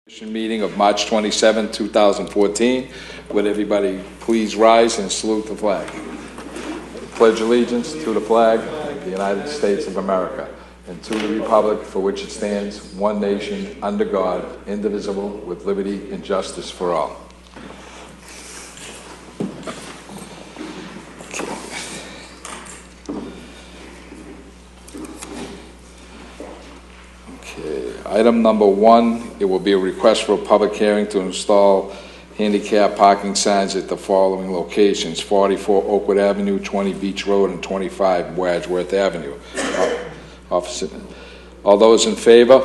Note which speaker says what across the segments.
Speaker 1: Meeting of March 27, 2014. Would everybody please rise and salute the flag? Pledge allegiance to the flag of the United States of America and to the republic for which it stands, one nation, under God, indivisible, with liberty and justice for all. Item number 1, it will be a request for a public hearing to install handicap parking signs at the following locations: 44 Oakwood Avenue, 20 Beach Road, and 25 Wadsworth Avenue. Officer, all those in favor?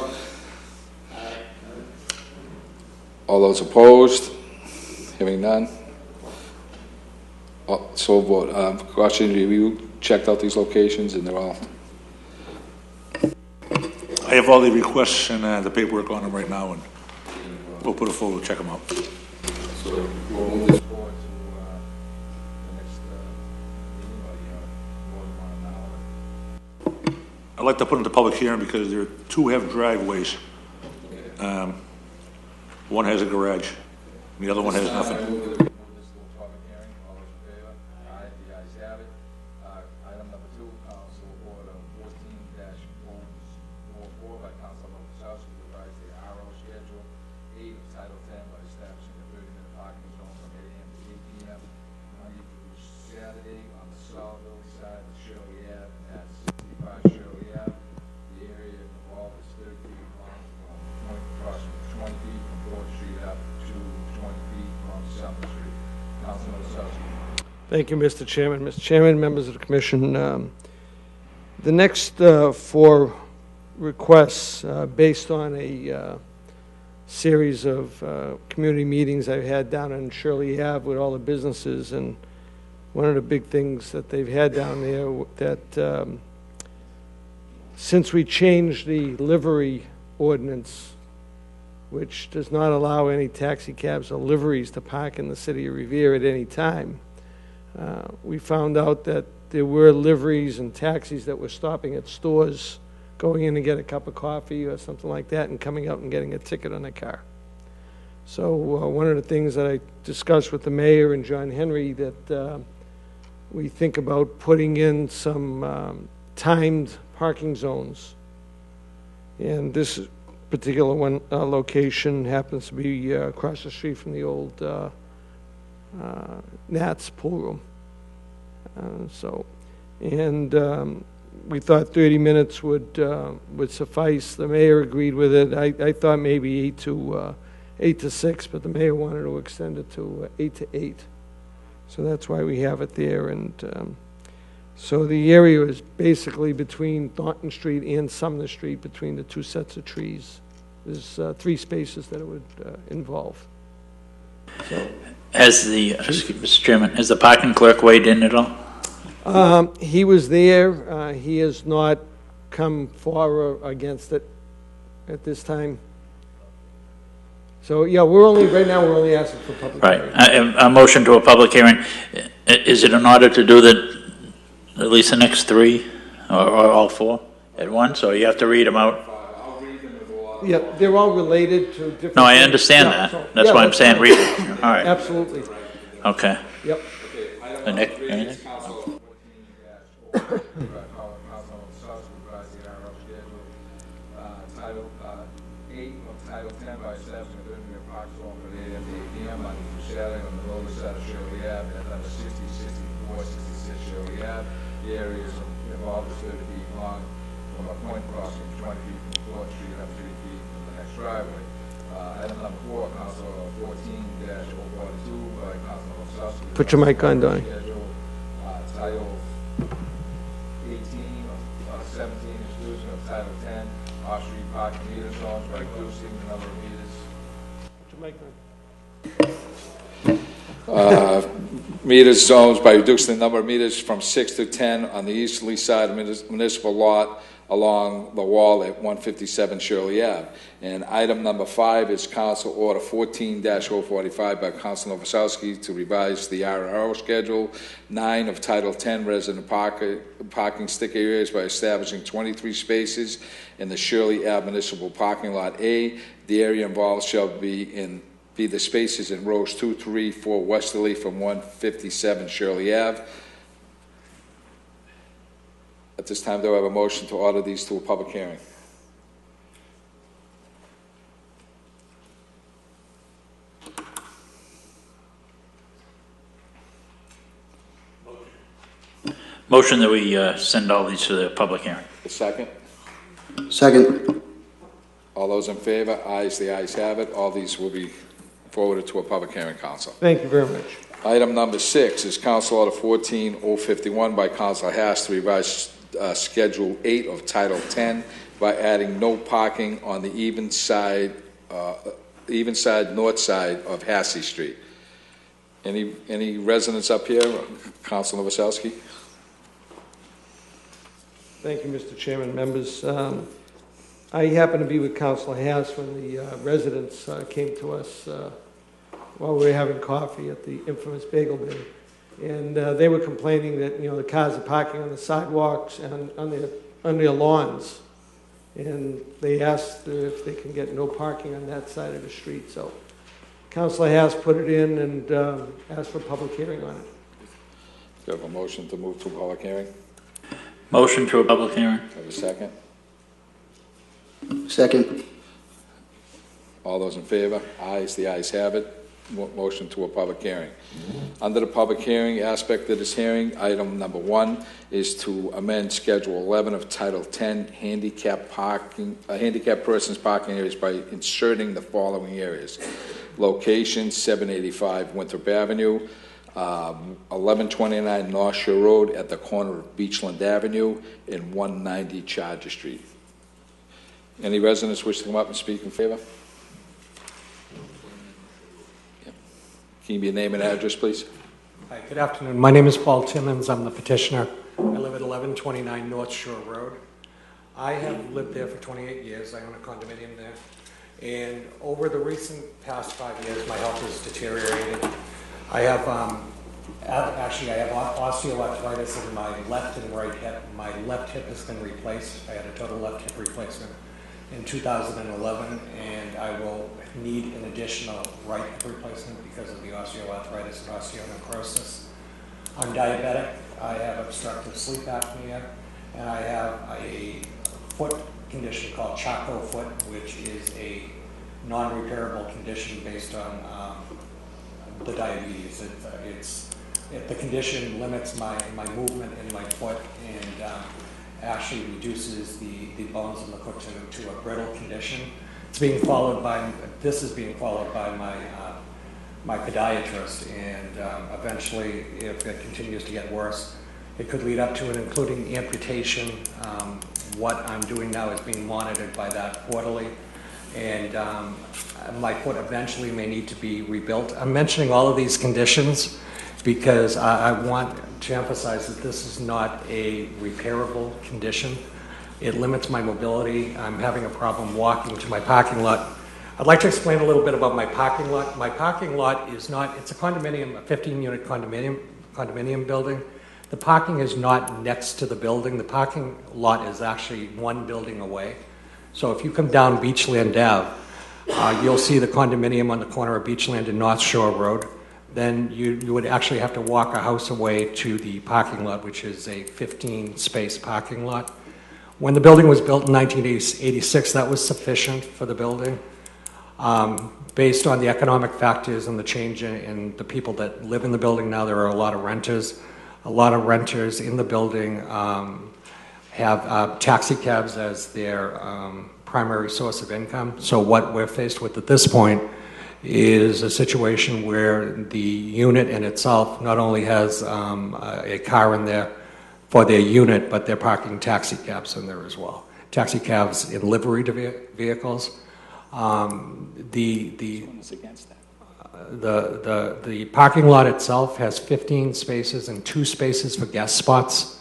Speaker 1: All those opposed? Hearing none? So vote. Question, have you checked out these locations and they're all...
Speaker 2: I have all the requests and the paperwork on them right now, and we'll put a photo, check them out.
Speaker 1: So we'll move this forward to the next meeting.
Speaker 2: I'd like to put into public hearing because there are two have driveways. One has a garage, and the other one has nothing. Item number 2, Council Order 14-4 by Councilor South to revise the RO schedule 8 of Title 10 by establishing a 30-minute parking zone from 8 a.m. to 8 p.m. Monday through Saturday on the Solville side of Shirley Ave, and that's 65 Shirley Ave. The area involved is 30 feet long from point approximately 20 feet from 4th Street up to 20 feet from Summer Street. Councilor South.
Speaker 3: Thank you, Mr. Chairman. Mr. Chairman, members of the Commission, the next 4 requests based on a series of community meetings I've had down in Shirley Ave with all the businesses, and one of the big things that they've had down there that since we changed the livery ordinance, which does not allow any taxi cabs or liveries to park in the city of Revere at any time, we found out that there were liveries and taxis that were stopping at stores, going in to get a cup of coffee or something like that, and coming out and getting a ticket on their car. So one of the things that I discussed with the mayor and John Henry that we think about putting in some timed parking zones. And this particular one location happens to be across the street from the old Nat's pool room. We thought 30 minutes would suffice. The mayor agreed with it. I thought maybe 8 to 6, but the mayor wanted to extend it to 8 to 8. So that's why we have it there. And so the area is basically between Thornton Street and Sumner Street, between the 2 sets of trees. There's 3 spaces that it would involve. So.
Speaker 4: Mr. Chairman, has the parking clerk weighed in at all?
Speaker 3: He was there. He has not come for or against it at this time. So yeah, right now we're only asking for public hearing.
Speaker 4: Right. A motion to a public hearing. Is it in order to do at least the next 3 or all 4 at once, or you have to read them out?
Speaker 3: Yeah, they're all related to different...
Speaker 4: No, I understand that. So, that's why I'm saying read it. All right.
Speaker 3: Absolutely.
Speaker 4: Okay.
Speaker 3: Yep.
Speaker 4: The next, anything?
Speaker 1: Title 8 of Title 10 by establishing a 30-minute park zone from 8 a.m. to 8 p.m. Monday through Saturday on the northern side of Shirley Ave at number 60, 64, 66 Shirley Ave. The area is involved is 30 feet long from a point crossing 20 feet from 4th Street up 3 feet from the next driveway. Item number 4, Council 14-042 by Councilor South.
Speaker 3: Put your mic on, Donnie.
Speaker 1: Title 18 of 17, exclusion of Title 10, off-street parking meter zones by reducing the number of meters.
Speaker 3: Put your mic on.
Speaker 2: meters zones by reducing the number of meters from 6 to 10 on the easterly side of municipal lot along the wall at 157 Shirley Ave. And item number 5 is Council Order 14-045 by Council Novoselsky to revise the RRO schedule 9 of Title 10 resident parking stick areas by establishing 23 spaces in the Shirley Ave Municipal Parking Lot A. The area involved shall be the spaces in rows 2, 3, 4 westerly from 157 Shirley Ave. At this time, do I have a motion to order these to a public hearing?
Speaker 4: Motion that we send all these to the public hearing.
Speaker 2: A second?
Speaker 5: Second.
Speaker 2: All those in favor? Ayes, the ayes have it. All these will be forwarded to a public hearing, Council.
Speaker 3: Thank you very much.
Speaker 2: Item number 6 is Council Order 14-051 by Council Haas to revise Schedule 8 of Title 10 by adding no parking on the even side north side of Hassey Street. Any residents up here? Council Novoselsky?
Speaker 3: Thank you, Mr. Chairman, members. I happened to be with Councilor Haas when the residents came to us while we were having coffee at the infamous Bagel Bin. And they were complaining that, the cars are parking on the sidewalks and on their lawns. And they asked if they can get no parking on that side of the street. So Councilor Haas put it in and asked for a public hearing on it.
Speaker 2: Do you have a motion to move to a public hearing?
Speaker 4: Motion to a public hearing.
Speaker 2: Have a second?
Speaker 5: Second.
Speaker 2: All those in favor? Ayes, the ayes have it. Motion to a public hearing. Under the public hearing aspect of this hearing, item number 1 is to amend Schedule 11 of Title 10 handicap persons parking areas by inserting the following areas. Location 785 Winthrop Avenue, 1129 North Shore Road at the corner of Beachland Avenue, and 190 Charger Street. Any residents wish to come up and speak in favor? Can you give me a name and address, please?
Speaker 6: Hi, good afternoon. My name is Paul Timmons. I'm the petitioner. I live at 1129 North Shore Road. I have lived there for 28 years. I own a condominium there. And over the recent past 5 years, my health has deteriorated. I have, actually, I have osteoarthritis in my left and right hip. My left hip has been replaced. I had a total left hip replacement in 2011, and I will need an additional right hip replacement because of the osteoarthritis and osteonecrosis. I'm diabetic, I have obstructive sleep apnea, and I have a foot condition called Charcot foot, which is a non-repairable condition based on the diabetes. The condition limits my movement in my foot and actually reduces the bones in the foot to a brittle condition. This is being followed by my podiatrist, and eventually, if it continues to get worse, it could lead up to and including amputation. What I'm doing now is being monitored by that quarterly, and my foot eventually may need to be rebuilt. I'm mentioning all of these conditions because I want to emphasize that this is not a repairable condition. It limits my mobility. I'm having a problem walking to my parking lot. I'd like to explain a little bit about my parking lot. My parking lot is not, it's a condominium, a 15-unit condominium building. The parking is not next to the building. The parking lot is actually one building away. So if you come down Beachland Ave, you'll see the condominium on the corner of Beachland and North Shore Road. Then you would actually have to walk a house away to the parking lot, which is a 15-space parking lot. When the building was built in 1986, that was sufficient for the building. Based on the economic factors and the change in the people that live in the building now, there are a lot of renters. A lot of renters in the building have taxi cabs as their primary source of income. So what we're faced with at this point is a situation where the unit in itself not only has a car in there for their unit, but they're parking taxi cabs in there as well. Taxi cabs in liveried vehicles. The parking lot itself has 15 spaces and 2 spaces for guest spots.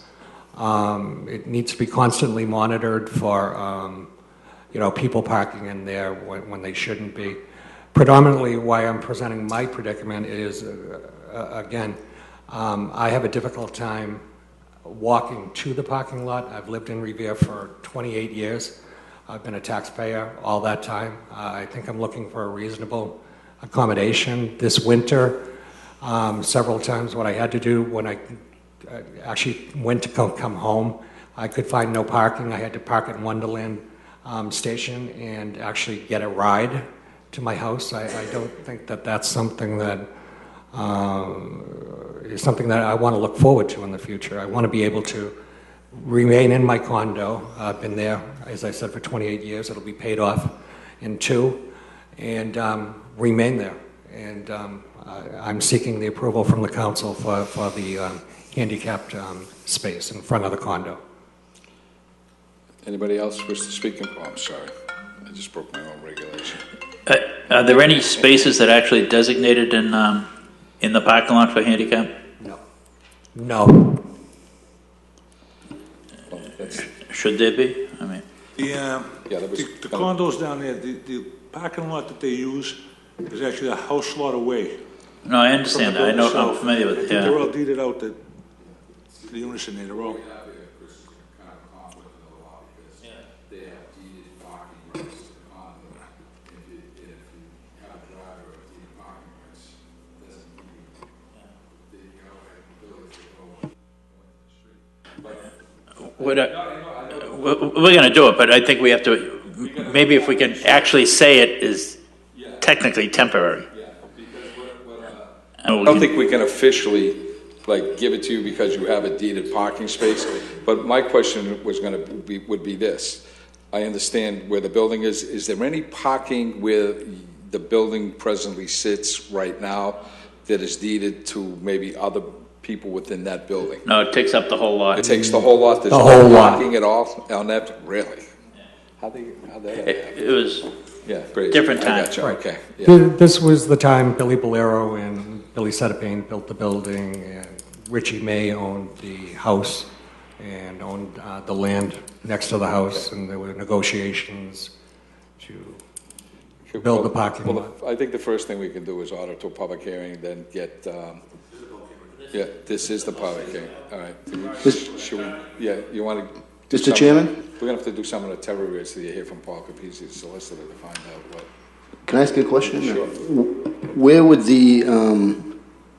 Speaker 6: It needs to be constantly monitored for, people parking in there when they shouldn't be. Predominantly, why I'm presenting my predicament is, again, I have a difficult time walking to the parking lot. I've lived in Revere for 28 years. I've been a taxpayer all that time. I think I'm looking for a reasonable accommodation this winter. Several times what I had to do when I actually went to come home, I could find no parking. I had to park at Wonderland Station and actually get a ride to my house. I don't think that that's something that is something that I want to look forward to in the future. I want to be able to remain in my condo. I've been there, as I said, for 28 years. It'll be paid off in 2, and remain there. And I'm seeking the approval from the council for the handicapped space in front of the condo.
Speaker 2: Anybody else wish to speak? Oh, I'm sorry. I just broke my own regulation.
Speaker 4: Are there any spaces that are actually designated in the parking lot for handicap?
Speaker 6: No. No.
Speaker 2: Well, that's,
Speaker 4: Should there be? I mean,
Speaker 7: The condos down there, the parking lot that they use is actually a house lot away.
Speaker 4: no, I understand that. I know, I'm familiar
Speaker 7: I
Speaker 4: with it,
Speaker 7: think they're
Speaker 4: yeah.
Speaker 7: all deeded out, the units in there, they're all.
Speaker 4: We're going to do it, but I think we have to, maybe if we can actually say it is technically temporary.
Speaker 2: I don't think we can officially, give it to you because you have a deeded parking space, but my question would be this. I understand where the building is. Is there any parking where the building presently sits right now that is deeded to maybe other people within that building?
Speaker 4: No, it takes up the whole lot.
Speaker 2: It takes the whole lot? There's
Speaker 6: The whole
Speaker 2: no
Speaker 6: lot.
Speaker 2: parking at all on that? Really? How'd that happen?
Speaker 4: It was
Speaker 2: Yeah, great.
Speaker 4: different
Speaker 2: I
Speaker 4: time.
Speaker 2: got you,
Speaker 6: Right.
Speaker 2: okay. Yeah.
Speaker 6: This was the time Billy Bolero and Billy Sedapane built the building, and Richie May owned the house and owned the land next to the house, and there were negotiations to build the parking
Speaker 2: Well,
Speaker 6: lot.
Speaker 2: I think the first thing we can do is order to a public hearing, then get, yeah, this is the public hearing, all right. Should we, yeah, you want to?
Speaker 5: Mr. Chairman?
Speaker 2: We're going to have to do some of the terror rates that you hear from Paul Capizzi, the solicitor, to find out what.
Speaker 5: Can I ask you a question?
Speaker 2: Sure.
Speaker 5: Where would the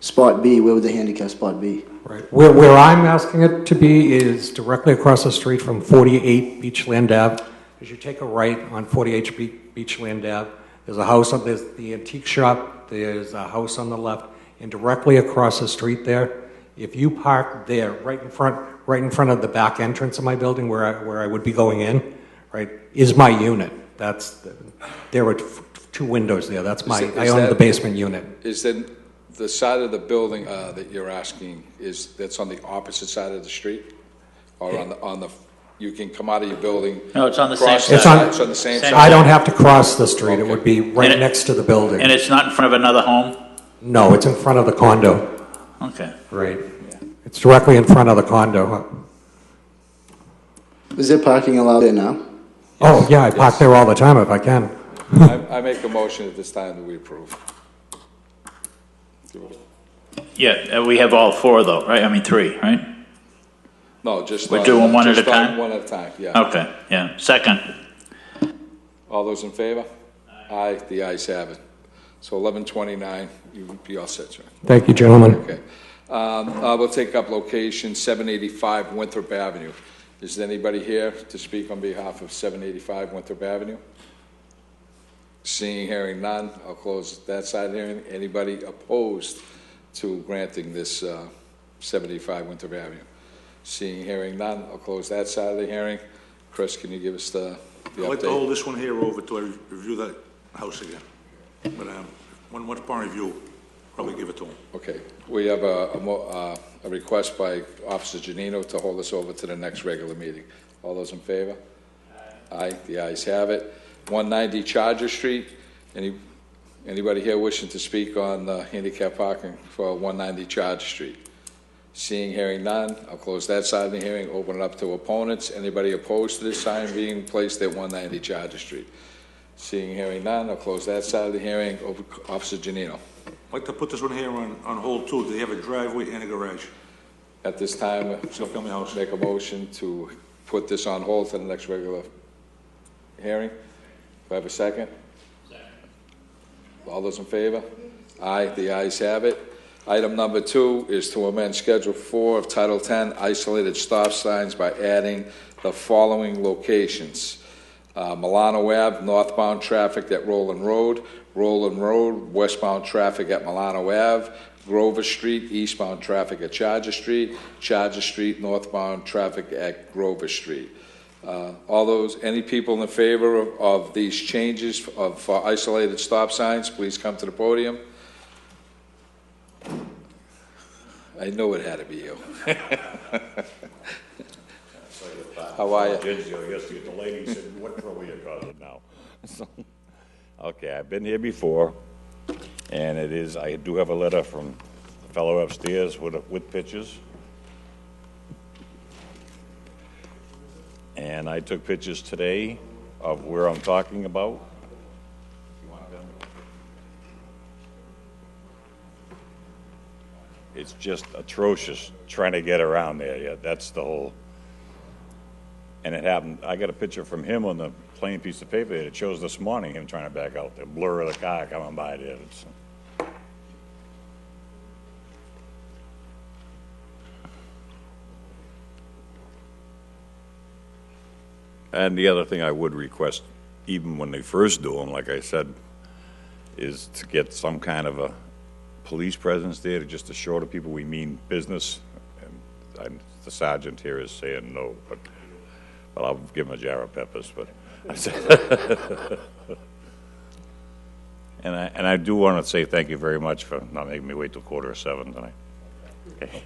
Speaker 5: spot be? Where would the handicap spot be?
Speaker 6: Right. Where I'm asking it to be is directly across the street from 48 Beachland Ave. As you take a right on 48 Beachland Ave, there's a house, there's the antique shop, there's a house on the left, and directly across the street there, if you park there, right in front of the back entrance of my building where I would be going in, right, is my unit. There were 2 windows there. That's I own the basement unit.
Speaker 2: Is then the side of the building that you're asking, that's on the opposite side of the street? Or on the, you can come out of your building?
Speaker 4: No, it's on the
Speaker 2: cross
Speaker 4: same
Speaker 2: that
Speaker 4: side.
Speaker 2: It's on the same
Speaker 4: Same
Speaker 2: side?
Speaker 6: I don't have to cross the street. It
Speaker 2: Okay.
Speaker 6: would be right
Speaker 4: And it-
Speaker 6: next to the building.
Speaker 4: And it's not in front of another home?
Speaker 6: No, it's in front of the condo.
Speaker 4: Okay.
Speaker 6: Right. It's directly in front of the condo.
Speaker 5: Is there parking allowed there now?
Speaker 6: Oh, yeah, I park there all the time if I can.
Speaker 2: I make a motion at this time that we approve.
Speaker 4: Yeah, we have all 4 though, right? I mean 3, right?
Speaker 2: No, just.
Speaker 4: We're doing one at a
Speaker 2: just on
Speaker 4: time?
Speaker 2: One at a time, yeah.
Speaker 4: Okay, yeah. Second.
Speaker 2: All those in favor? Aye, the ayes have it. So 11:29, you'll be all set, sir.
Speaker 6: Thank you, gentlemen.
Speaker 2: Okay. We'll take up location 785 Winthrop Avenue. Is there anybody here to speak on behalf of 785 Winthrop Avenue? Seeing, hearing none, I'll close that side of the hearing. Anybody opposed to granting this 785 Winthrop Avenue? Seeing, hearing none, I'll close that side of the hearing. Chris, can you give us the
Speaker 7: I'd like to
Speaker 2: update?
Speaker 7: hold this one here over till I review that house again. But once upon review, probably give it to him.
Speaker 2: Okay, we have a request by Officer Janino to hold this over to the next regular meeting. All those in favor? Aye, the ayes have it. 190 Charger Street, Anybody here wishing to speak on handicap parking for 190 Charger Street? Seeing, hearing none, I'll close that side of the hearing, open it up to opponents. Anybody opposed to this sign being placed at 190 Charger Street? Seeing, hearing none, I'll close that side of the hearing. Officer Janino.
Speaker 7: I'd like to put this one here on hold too. They have a driveway and a garage.
Speaker 2: At this time,
Speaker 7: Single-family house.
Speaker 2: make a motion to put this on hold for the next regular hearing. Do I have a second? Second. All those in favor? Aye, the ayes have it. Item number 2 is to amend Schedule 4 of Title 10, isolated stop signs, by adding the following locations. Milano Ave, northbound traffic at Roland Road, westbound traffic at Milano Ave, Grover Street, eastbound traffic at Charger Street, northbound traffic at Grover Street. Any people in favor of these changes for isolated stop signs, please come to the podium. I know it had to be you. How are you?
Speaker 8: Yesterday, the lady said, "What trouble you causing now?" Okay, I've been here before, and I do have a letter from the fellow upstairs with pictures. And I took pictures today of where I'm talking about. It's just atrocious trying to get around there. Yeah, that's the whole. And it happened. I got a picture from him on the plain piece of paper that shows this morning him trying to back out. The blur of the car coming by there. And the other thing I would request, even when they first do them, like I said, is to get some kind of a police presence there just to show the people we mean business. And the sergeant here is saying no, but I'll give him a jar of peppers. But and I do want to say thank you very much for not making me wait till 7:15 tonight. Okay.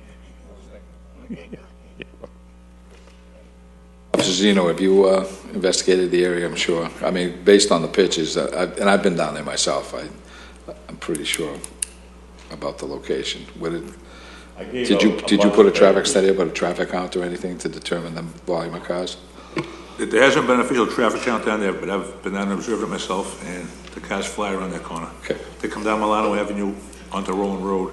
Speaker 2: Officer Zeno, have you investigated the area? I'm sure. I mean, based on the pictures, and I've been down there myself, I'm pretty sure about the location. Did you put a traffic study about a traffic count or anything to determine the volume of cars?
Speaker 7: There hasn't been an official traffic count down there, but I've been down and observed it myself, and the cars fly around that corner.
Speaker 2: Okay.
Speaker 7: They come down Milano Avenue onto Roland Road,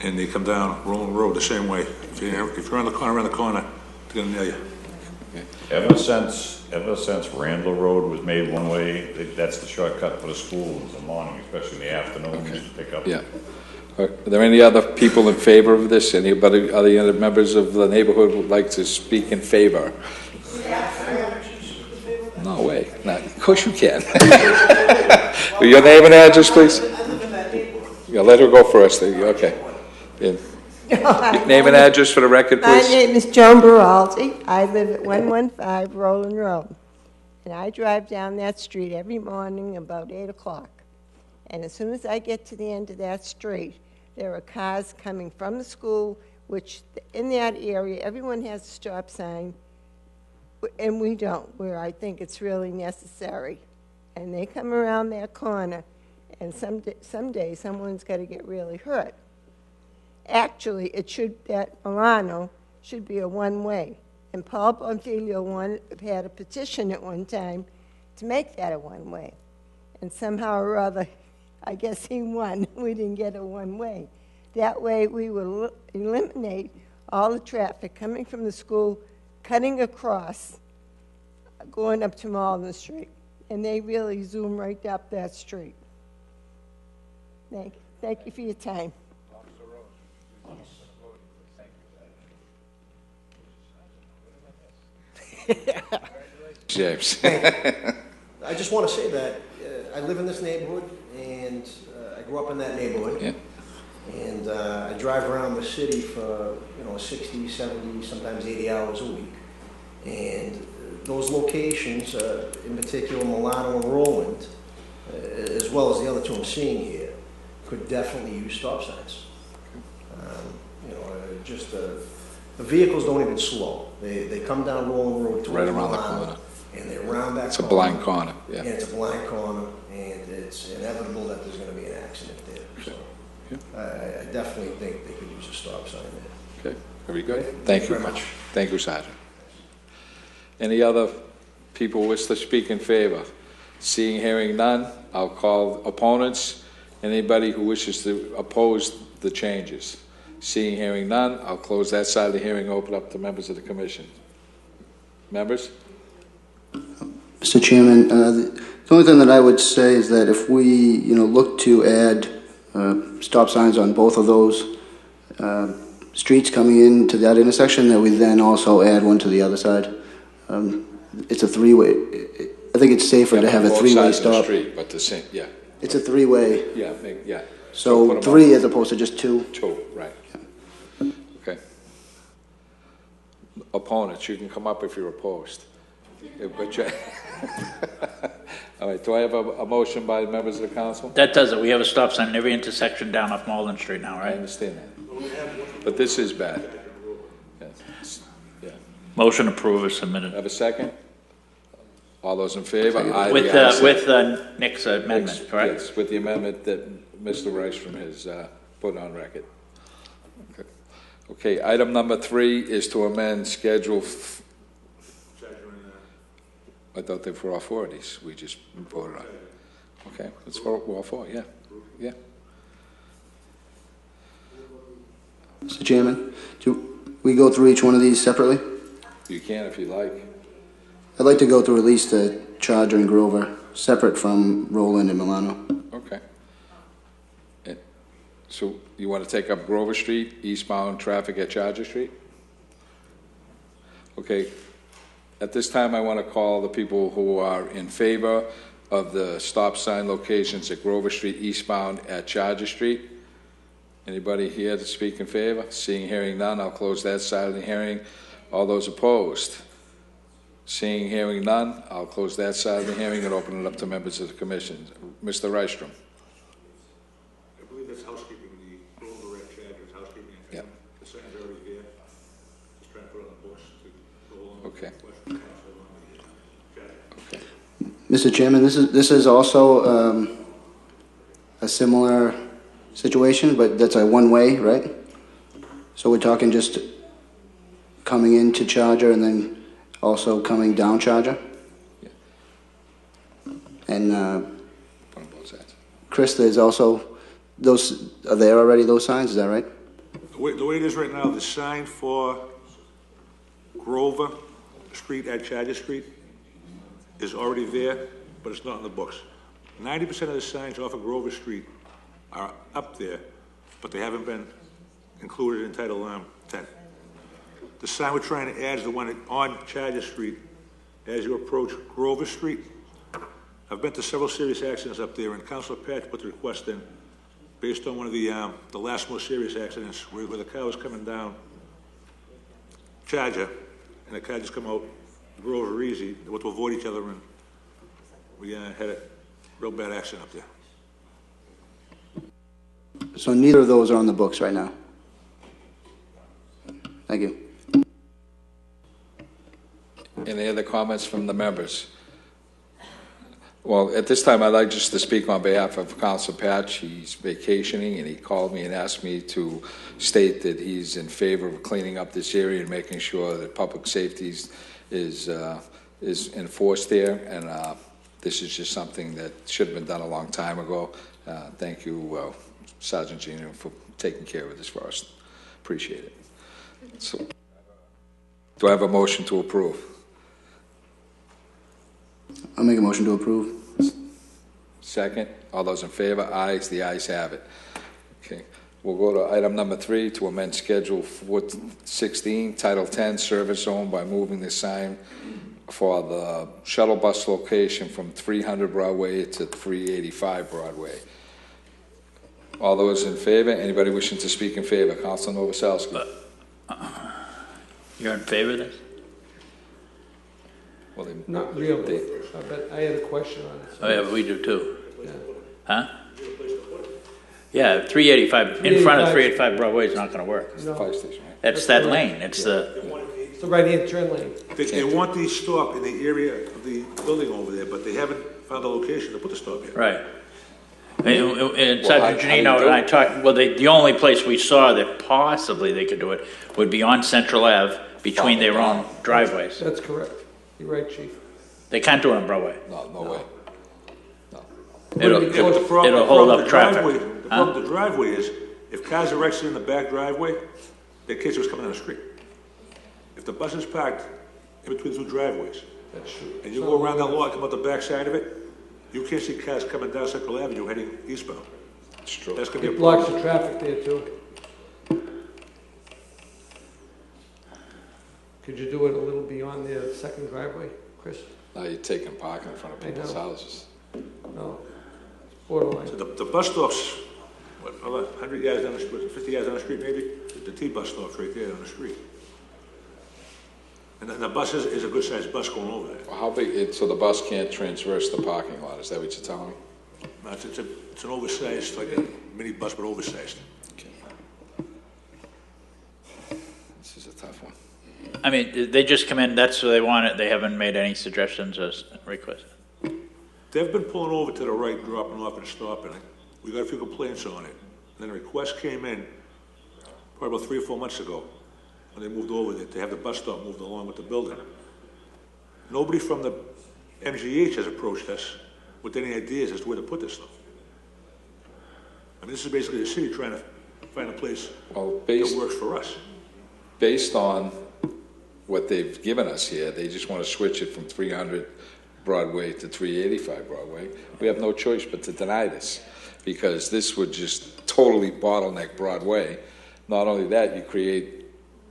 Speaker 7: and they come down Roland Road the same way. If you're around the corner, they're going to nail you.
Speaker 2: Okay.
Speaker 8: Ever since Randall Road was made one way, that's the shortcut for the schools in the morning, especially in the afternoon, to pick up.
Speaker 2: Yeah. Are there any other people in favor of this? Anybody, other members of the neighborhood would like to speak in favor? No way. No, of course you can. Your name and address, please. Yeah, let her go first. Okay. Yeah. Name and address for the record, please.
Speaker 9: My name is Joan Baraldi. I live at 115 Roland Road. And I drive down that street every morning about 8 o'clock. And as soon as I get to the end of that street, there are cars coming from the school, which in that area, everyone has a stop sign, and we don't, where I think it's really necessary. And they come around that corner, and someday someone's got to get really hurt. Actually, that Milano should be a one-way. And Paul Bonfiglio had a petition at one time to make that a one-way. And somehow or other, I guess he won. We didn't get a one-way. That way, we will eliminate all the traffic coming from the school, cutting across, going up to Malden Street. And they really zoom right up that street. Thank you for your time.
Speaker 2: James.
Speaker 5: I just want to say that I live in this neighborhood, and I grew up in that neighborhood.
Speaker 2: Yeah.
Speaker 5: And I drive around the city for 60, 70, sometimes 80 hours a week. And those locations, in particular Milano and Roland, as well as the other two I'm seeing here, could definitely use stop signs. The vehicles don't even slow. They come down Roland Road to
Speaker 2: right around the corner,
Speaker 5: and they round that.
Speaker 2: It's a blind corner. Yeah.
Speaker 5: And it's a blind corner, and it's inevitable that there's going to be an accident there. So I definitely think they could use a stop sign there.
Speaker 2: Okay, very good. Thank you very much. Thank you, Sergeant. Any other people wish to speak in favor? Seeing, hearing none, I'll call opponents. Anybody who wishes to oppose the changes? Seeing, hearing none, I'll close that side of the hearing, open up to members of the commission. Members?
Speaker 10: Mr. Chairman, the only thing that I would say is that if we, look to add stop signs on both of those streets coming into that intersection, that we then also add one to the other side. It's a three-way. I think it's safer to have a three-way stop.
Speaker 2: Both sides of the street, but the same, yeah.
Speaker 10: It's a three-way.
Speaker 2: Yeah, yeah.
Speaker 10: So three as opposed to just two.
Speaker 2: Two, right. Okay. Opponents, you can come up if you're opposed. All right, do I have a motion by members of the council?
Speaker 4: That does it. We have a stop sign in every intersection down off Malden Street now,
Speaker 2: I
Speaker 4: right?
Speaker 2: understand that. But this is bad. Yeah.
Speaker 4: Motion approved is submitted.
Speaker 2: Have a second? All those in favor? Aye,
Speaker 4: With,
Speaker 2: the ayes have it.
Speaker 4: with Nick's amendment, correct?
Speaker 2: Yes, with the amendment that Mr. Reichstrom has put on record. Okay, item number 3 is to amend schedule. I thought they were all 4 of these. We just voted on. Okay, let's vote all 4. Yeah, yeah.
Speaker 10: Mr. Chairman, do we go through each one of these separately?
Speaker 2: You can if you like.
Speaker 10: I'd like to go through at least Charger and Grover, separate from Roland and Milano.
Speaker 2: Okay. So you want to take up Grover Street, eastbound traffic at Charger Street? Okay. At this time, I want to call the people who are in favor of the stop sign locations at Grover Street, eastbound at Charger Street. Anybody here to speak in favor? Seeing, hearing none, I'll close that side of the hearing. All those opposed? Seeing, hearing none, I'll close that side of the hearing and open it up to members of the commission. Mr. Reichstrom.
Speaker 7: I believe that's housekeeping, the Grover at Chadder's housekeeping.
Speaker 2: Yeah.
Speaker 7: The sign's already there. Just trying to put it on the books to go along.
Speaker 2: Okay.
Speaker 7: Okay.
Speaker 10: Mr. Chairman, this is also a similar situation, but that's a one-way, right? So we're talking just coming into Charger and then also coming down Charger?
Speaker 2: Yeah.
Speaker 10: And
Speaker 2: On both sides.
Speaker 10: Chris, there's also those, are there already those signs, is that right?
Speaker 7: The way it is right now, the sign for Grover Street at Charger Street is already there, but it's not in the books. 90% of the signs off of Grover Street are up there, but they haven't been included in Title 10. The sign we're trying to add is the one on Charger Street as you approach Grover Street. I've been to several serious accidents up there, and Councilor Patch put the request in based on one of the last most serious accidents where the car was coming down Charger, and the car just come out Grover easy, to avoid each other, and we had a real bad accident up there.
Speaker 10: So neither of those are on the books right now? Thank you.
Speaker 2: Any other comments from the members? Well, at this time, I'd like just to speak on behalf of Councilor Patch. He's vacationing, and he called me and asked me to state that he's in favor of cleaning up this area and making sure that public safety is enforced there. And this is just something that should have been done a long time ago. Thank you, Sergeant Gino, for taking care of this for us. Appreciate it. So, do I have a motion to approve?
Speaker 10: I'll make a motion to approve.
Speaker 2: Second. All those in favor? Ayes. The ayes have it. Okay. We'll go to item number 3 to amend Schedule 416, Title 10, Service Zone by moving the sign for the shuttle bus location from 300 Broadway to 385 Broadway. All those in favor? Anybody wishing to speak in favor? Councilor Novoselsky.
Speaker 4: You're in favor of this?
Speaker 3: Well, not really, but I had a question on it.
Speaker 4: Oh, yeah, but we do too.
Speaker 3: Yeah.
Speaker 4: Huh? Yeah, 385, in front of 385 Broadway is not going to work.
Speaker 3: No.
Speaker 2: Fire station, right?
Speaker 4: That's that lane, it's the,
Speaker 3: It's the right-hand turn lane.
Speaker 7: They want these stop in the area of the building over there, but they haven't found a location to put the stop yet.
Speaker 4: right. And
Speaker 11: Well,
Speaker 4: Sergeant
Speaker 11: how do you
Speaker 4: Janino
Speaker 11: do
Speaker 4: and I
Speaker 11: it?
Speaker 4: talked, well, the only place we saw that possibly they could do it would be on Central Ave between
Speaker 11: Follow
Speaker 4: their own
Speaker 11: down.
Speaker 4: driveways.
Speaker 3: That's correct. You're right, Chief.
Speaker 4: They can't do it on Broadway.
Speaker 11: No way. No.
Speaker 4: It'll hold up traffic.
Speaker 7: The problem with the driveway is, if cars are exiting the back driveway, their kids are coming down the street. If the bus is parked in between the two driveways,
Speaker 3: That's true.
Speaker 7: and you go around that lot, come out the back side of it, you can't see cars coming down Central Avenue heading eastbound.
Speaker 11: It's true.
Speaker 7: That's gonna be a
Speaker 3: It blocks
Speaker 7: problem.
Speaker 3: the traffic there, too. Could you do it a little beyond their second driveway, Chris?
Speaker 11: Now you're taking parking in front of
Speaker 3: I
Speaker 11: people's
Speaker 3: know.
Speaker 11: houses.
Speaker 3: No, it's borderline.
Speaker 7: So the bus stop's, what, about 100 yards down the street, 50 yards down the street maybe? The T-bus stop's right there on the street. And then the bus is a good-sized bus going over there.
Speaker 11: Well, how big, so the bus can't transverse the parking lot, is that what you're telling me?
Speaker 7: No, it's an oversized, like a mini bus, but oversized.
Speaker 11: Okay. This is a tough one.
Speaker 4: I mean, they just come in, that's what they want it. They haven't made any suggestions or requests.
Speaker 7: They've been pulling over to the right, dropping off and stopping. We got a few complaints on it. And then a request came in probably about 3 or 4 months ago when they moved over there to have the bus stop moved along with the building. Nobody from the MGH has approached us with any ideas as to where to put this stuff. I mean, this is basically the city trying to find a place
Speaker 11: Well,
Speaker 7: that works for us.
Speaker 11: based on what they've given us here, they just want to switch it from 300 Broadway to 385 Broadway. We have no choice but to deny this, because this would just totally bottleneck Broadway. Not only that, you create,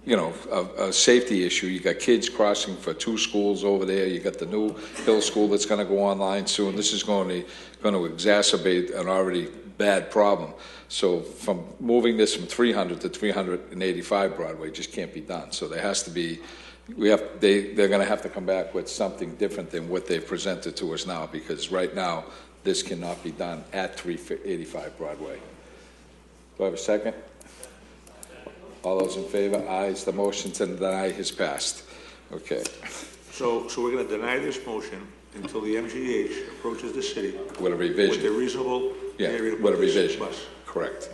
Speaker 11: you know, a safety issue. You got kids crossing for 2 schools over there. You got the new Hill School that's going to go online soon. This is going to exacerbate an already bad problem. So from moving this from 300 to 385 Broadway just can't be done. So there has to be, they're going to have to come back with something different than what they've presented to us now, because right now this cannot be done at 385 Broadway. Do I have a second? All those in favor? Ayes. The motion to deny has passed. Okay.
Speaker 7: So we're going to deny this motion until the MGH approaches the city
Speaker 11: With a revision.
Speaker 7: with a reasonable area to
Speaker 11: with a
Speaker 7: put this
Speaker 11: revision.
Speaker 7: bus.
Speaker 11: Correct.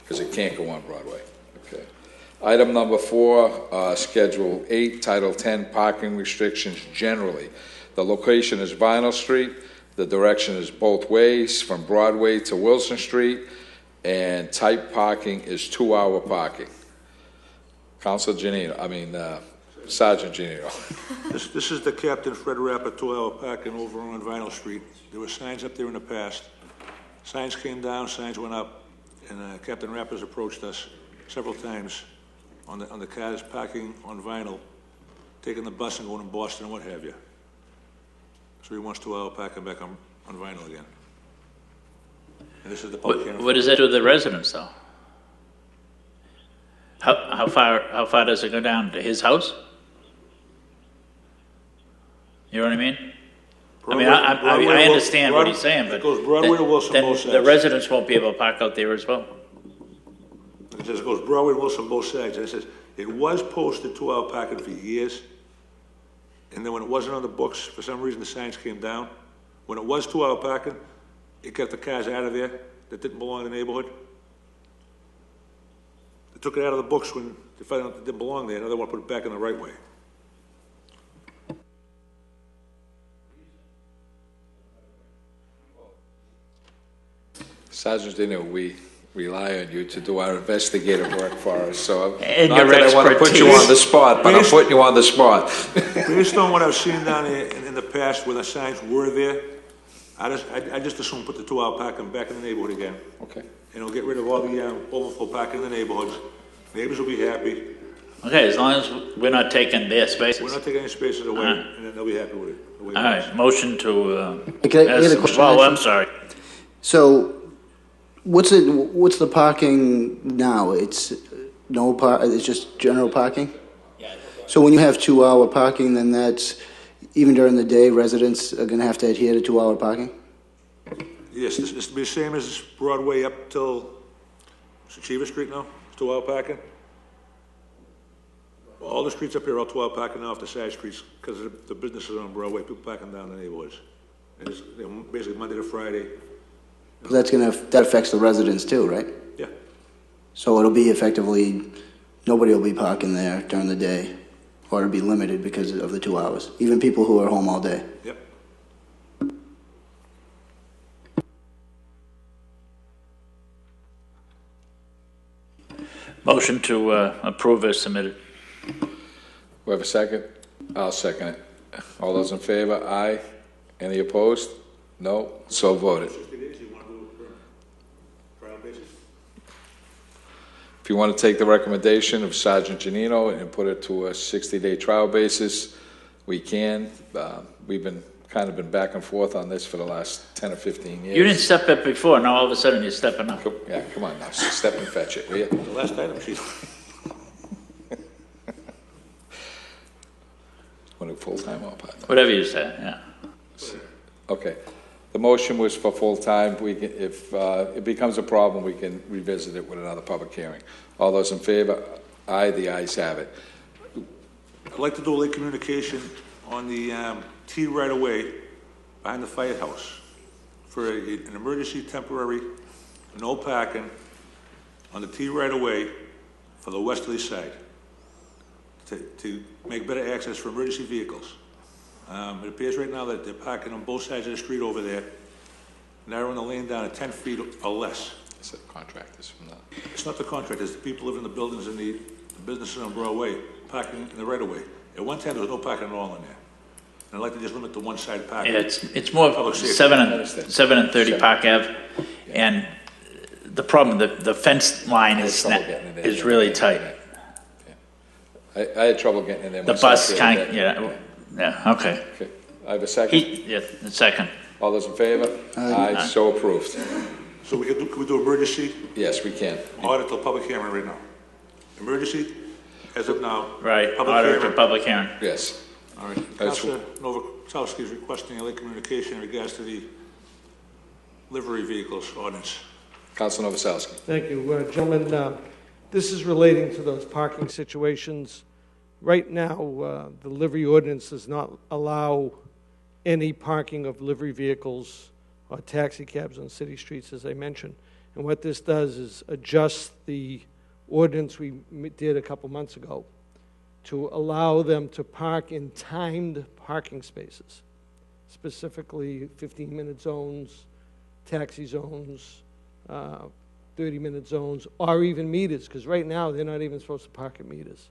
Speaker 11: Because it can't go on Broadway. Okay. Item number 4, Schedule 8, Title 10, Parking Restrictions Generally. The location is Vinyl Street. The direction is both ways, from Broadway to Wilson Street. And type parking is 2-hour parking. Sergeant Janino.
Speaker 7: This is the Captain Fred Rapper 2-hour parking over on Vinyl Street. There were signs up there in the past. Signs came down, signs went up, and Captain Rapper's approached us several times on the cars parking on Vinyl, taking the bus and going to Boston and what have you. So he wants 2-hour parking back on Vinyl again. And this is the public hearing.
Speaker 4: What does that do to the residents, though? How far does it go down to his house? You know what I mean? I understand what he's saying, but
Speaker 7: it goes Broadway to Wilson,
Speaker 4: then
Speaker 7: both sides.
Speaker 4: the residents won't be able to park out there as well.
Speaker 7: It says it goes Broadway to Wilson, both sides. And it says, it was posted 2-hour parking for years. And then when it wasn't on the books, for some reason the signs came down. When it was 2-hour parking, it kept the cars out of there that didn't belong in the neighborhood. They took it out of the books when they found out it didn't belong there. Now they want to put it back in the right way.
Speaker 11: Sergeant Janino, we rely on you to do our investigative work for us, so
Speaker 4: And
Speaker 11: not
Speaker 4: your
Speaker 11: that I want to put you
Speaker 4: expertise.
Speaker 11: on the spot, but I'm putting you on the spot.
Speaker 7: Based on what I've seen down there in the past where the signs were there, I just assume put the 2-hour parking back in the neighborhood again.
Speaker 11: Okay.
Speaker 7: And it'll get rid of all the overflow parking in the neighborhoods. Neighbors will be happy.
Speaker 4: Okay, as long as we're not taking their spaces.
Speaker 7: We're not taking any spaces away,
Speaker 4: Alright.
Speaker 7: and then they'll be happy with it. the way it
Speaker 4: All
Speaker 7: is.
Speaker 4: right, motion to,
Speaker 10: Okay, I got a question,
Speaker 4: well, I'm
Speaker 10: actually.
Speaker 4: sorry.
Speaker 10: So, what's the parking now? It's it's just general parking?
Speaker 4: Yeah.
Speaker 10: So when you have 2-hour parking, then that's, even during the day, residents are gonna have to adhere to 2-hour parking?
Speaker 7: Yes, this will be the same as Broadway up till Cheever Street now, 2-hour parking. All the streets up here are all 2-hour parking now off the side streets because the businesses on Broadway, people parking down the neighborhoods. And it's basically Monday to Friday,
Speaker 10: 'Cause that affects the residents too, right?
Speaker 7: Yeah.
Speaker 10: So it'll be effectively, nobody will be parking there during the day, or it'll be limited because of the 2 hours, even people who are home all day.
Speaker 7: Yep.
Speaker 4: Motion to approve as submitted.
Speaker 11: We have a second? I'll second it. All those in favor? Aye. Any opposed? No? So voted.
Speaker 7: 60 days, you want to do it for trial basis?
Speaker 11: If you want to take the recommendation of Sergeant Janino and put it to a 60-day trial basis, we can. We've been back and forth on this for the last 10 or 15 years.
Speaker 4: You didn't step up before, now all of a sudden you're stepping up.
Speaker 11: Yeah, come on now, step and fetch it, will you?
Speaker 7: The last item sheet.
Speaker 11: Want it full-time or part-time?
Speaker 4: Whatever you say, yeah.
Speaker 11: Okay. The motion was for full-time. We can, if it becomes a problem, we can revisit it with another public hearing. All those in favor? Aye, the ayes have it.
Speaker 7: I'd like to do a late communication on the T right-of-way behind the firehouse for an emergency temporary no parking on the T right-of-way for the westerly side to make better access for emergency vehicles. It appears right now that they're parking on both sides of the street over there, narrowing the lane down to 10 feet or less.
Speaker 11: It's the contractors from that.
Speaker 7: It's not the contractors, the people living in the buildings and the businesses on Broadway parking in the right-of-way. At one time, there was no parking at all in there. And I'd like to just limit the one-side parking.
Speaker 4: Yeah, it's more
Speaker 7: Public
Speaker 4: of
Speaker 7: safety.
Speaker 4: 7 and 30 Park Ave, and the problem, the fence line is really tight.
Speaker 11: I had trouble getting in there
Speaker 4: The
Speaker 11: myself
Speaker 4: bus
Speaker 11: the other
Speaker 4: kind,
Speaker 11: day.
Speaker 4: yeah, okay.
Speaker 11: Okay. I have a second.
Speaker 4: Yeah, the second.
Speaker 11: All those in favor? Aye, so approved.
Speaker 7: So can we do emergency?
Speaker 11: Yes, we can.
Speaker 7: Order to public hearing right now. Emergency, as of now.
Speaker 4: Right,
Speaker 7: Public
Speaker 4: order
Speaker 7: hearing.
Speaker 4: for public hearing.
Speaker 11: Yes.
Speaker 7: All right. Councilor Novakowski is requesting a late communication in regards to the livery vehicles ordinance.
Speaker 11: Councilor Novoselsky.
Speaker 3: Thank you. Gentlemen, this is relating to those parking situations. Right now, the livery ordinance does not allow any parking of livery vehicles or taxi cabs on city streets, as I mentioned. And what this does is adjust the ordinance we did a couple months ago to allow them to park in timed parking spaces, specifically 15-minute zones, taxi zones, 30-minute zones, or even meters, because right now they're not even supposed to park at meters,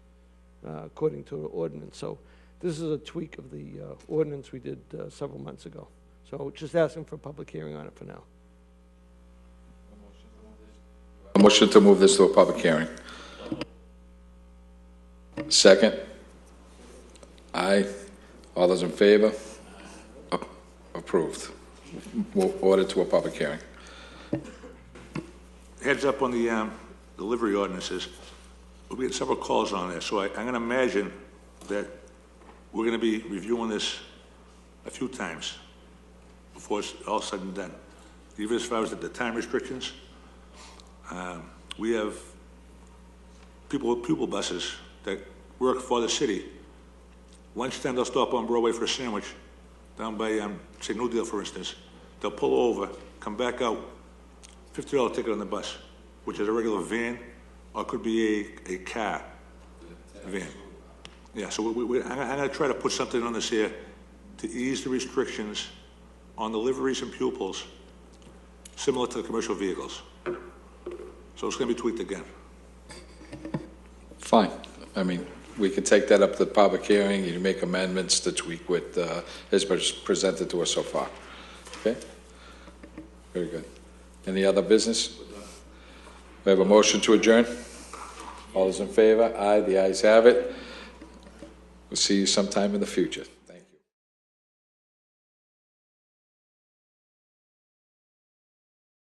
Speaker 3: according to the ordinance. So this is a tweak of the ordinance we did several months ago. So just asking for a public hearing on it for now.
Speaker 11: A motion to move this to a public hearing. Second. Aye. All those in favor? Approved. Order to a public hearing.
Speaker 7: Heads up on the livery ordinances. We had several calls on this, so I'm going to imagine that we're going to be reviewing this a few times before it's all said and done. Even as far as the time restrictions, we have people with pupil buses that work for the city. Lunchtime, they'll stop on Broadway for a sandwich down by, say, New Deal, for instance. They'll pull over, come back out, $50 ticket on the bus, which is a regular van, or it could be a car van. Yeah, so I'm going to try to put something on this here to ease the restrictions on the liveries and pupils, similar to the commercial vehicles. So it's going to be tweaked again.
Speaker 11: Fine. I mean, we can take that up to the public hearing. You can make amendments to tweak what has been presented to us so far. Okay? Very good. Any other business? We have a motion to adjourn. All those in favor? Aye. The ayes have it. We'll see you sometime in the future.